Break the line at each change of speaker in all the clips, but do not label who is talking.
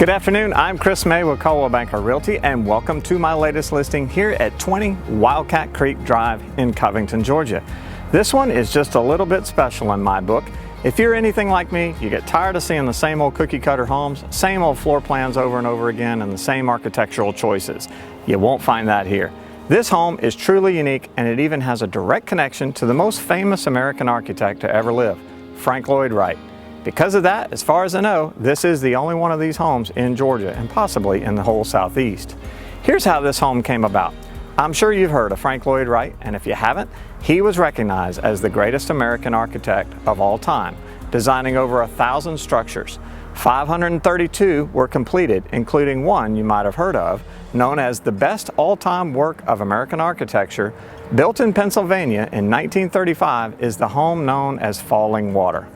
Good afternoon, I'm Chris May with Coldwell Banker Realty and welcome to my latest listing here at 20 Wildcat Creek Drive in Covington, Georgia. This one is just a little bit special in my book. If you're anything like me, you get tired of seeing the same old cookie cutter homes, same old floor plans over and over again, and the same architectural choices. You won't find that here. This home is truly unique and it even has a direct connection to the most famous American architect to ever live, Frank Lloyd Wright. Because of that, as far as I know, this is the only one of these homes in Georgia and possibly in the whole Southeast. Here's how this home came about. I'm sure you've heard of Frank Lloyd Wright, and if you haven't, he was recognized as the greatest American architect of all time, designing over 1,000 structures. 532 were completed, including one you might have heard of, known as the best all-time work of American architecture. Built in Pennsylvania in 1935 is the home known as Falling Water.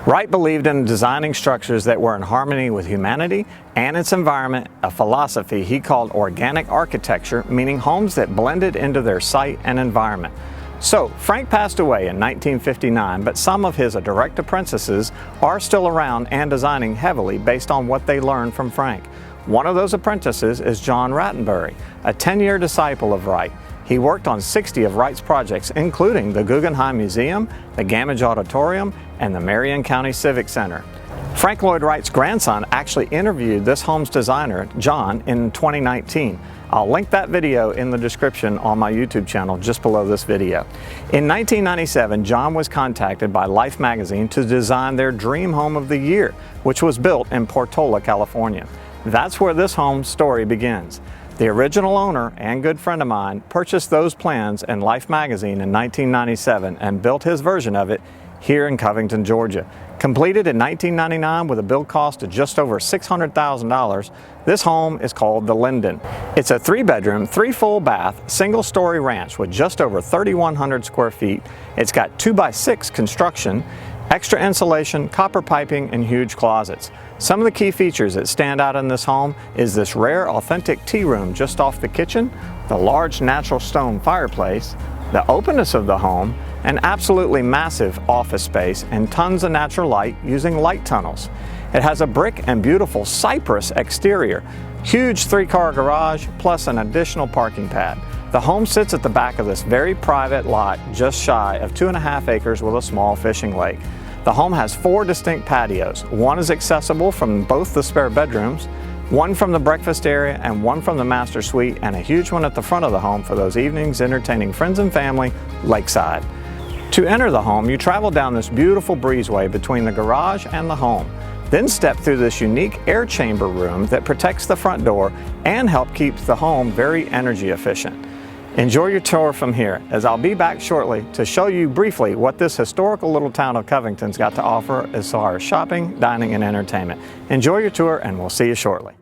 Wright believed in designing structures that were in harmony with humanity and its environment, a philosophy he called organic architecture, meaning homes that blended into their site and environment. So, Frank passed away in 1959, but some of his direct apprentices are still around and designing heavily based on what they learned from Frank. One of those apprentices is John Rattenbury, a 10-year disciple of Wright. He worked on 60 of Wright's projects, including the Guggenheim Museum, the Gamage Auditorium, and the Marion County Civic Center. Frank Lloyd Wright's grandson actually interviewed this home's designer, John, in 2019. I'll link that video in the description on my YouTube channel just below this video. In 1997, John was contacted by Life magazine to design their dream home of the year, which was built in Portola, California. That's where this home's story begins. The original owner and good friend of mine purchased those plans in Life magazine in 1997 and built his version of it here in Covington, Georgia. Completed in 1999 with a build cost of just over $600,000, this home is called The Linden. It's a 3-bedroom, 3 full bath, single-story ranch with just over 3,100 square feet. It's got 2x6 construction, extra insulation, copper piping, and huge closets. Some of the key features that stand out in this home is this rare authentic tea room just off the kitchen, the large natural stone fireplace, the openness of the home, an absolutely massive office space, and tons of natural light using light tunnels. It has a brick and beautiful cypress exterior, huge 3-car garage, plus an additional parking pad. The home sits at the back of this very private lot just shy of 2.5 acres with a small fishing lake. The home has 4 distinct patios. One is accessible from both the spare bedrooms, one from the breakfast area, and one from the master suite, and a huge one at the front of the home for those evenings entertaining friends and family lakeside. To enter the home, you travel down this beautiful breezeway between the garage and the home. Then step through this unique air chamber room that protects the front door and help keep the home very energy efficient. Enjoy your tour from here, as I'll be back shortly to show you briefly what this historical little town of Covington's got to offer as far as shopping, dining, and entertainment. Enjoy your tour, and we'll see you shortly.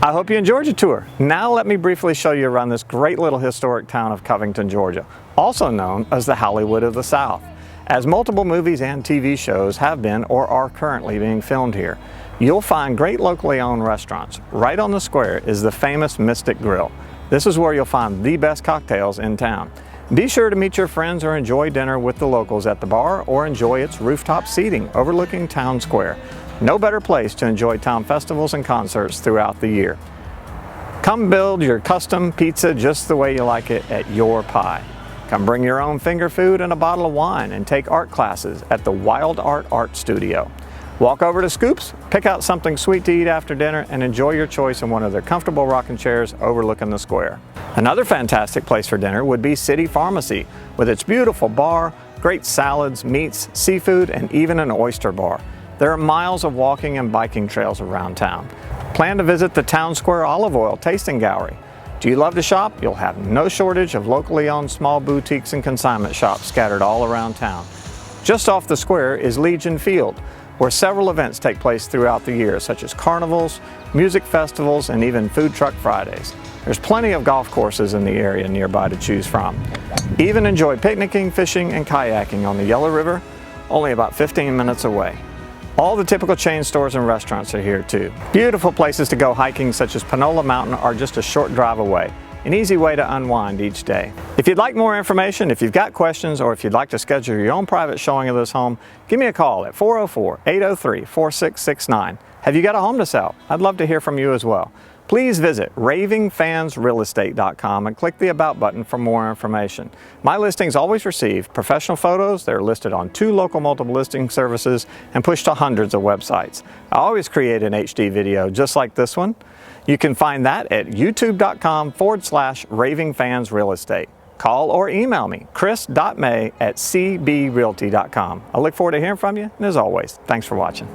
I hope you enjoyed your tour. Now let me briefly show you around this great little historic town of Covington, Georgia, also known as the Hollywood of the South, as multiple movies and TV shows have been or are currently being filmed here. You'll find great locally owned restaurants. Right on the square is the famous Mystic Grill. This is where you'll find the best cocktails in town. Be sure to meet your friends or enjoy dinner with the locals at the bar or enjoy its rooftop seating overlooking Town Square. No better place to enjoy town festivals and concerts throughout the year. Come build your custom pizza just the way you like it at your pie. Come bring your own finger food and a bottle of wine and take art classes at the Wild Art Studio. Walk over to Scoops, pick out something sweet to eat after dinner, and enjoy your choice in one of their comfortable rocking chairs overlooking the square. Another fantastic place for dinner would be City Pharmacy, with its beautiful bar, great salads, meats, seafood, and even an oyster bar. There are miles of walking and biking trails around town. Plan to visit the Town Square Olive Oil Tasting Gallery. Do you love to shop? You'll have no shortage of locally owned small boutiques and consignment shops scattered all around town. Just off the square is Legion Field, where several events take place throughout the year, such as carnivals, music festivals, and even food truck Fridays. There's plenty of golf courses in the area nearby to choose from. Even enjoy picnicking, fishing, and kayaking on the Yellow River, only about 15 minutes away. All the typical chain stores and restaurants are here too. Beautiful places to go hiking such as Panola Mountain are just a short drive away. An easy way to unwind each day. If you'd like more information, if you've got questions, or if you'd like to schedule your own private showing of this home, give me a call at 404-803-4669. Have you got a home to sell? I'd love to hear from you as well. Please visit ravingfansrealestate.com and click the About button for more information. My listings always receive professional photos. They're listed on 2 local multiple listing services and pushed to hundreds of websites. I always create an HD video just like this one. You can find that at youtube.com/ravingfansrealestate. Call or email me, chris.may@cbrealty.com. I look forward to hearing from you, and as always, thanks for watching.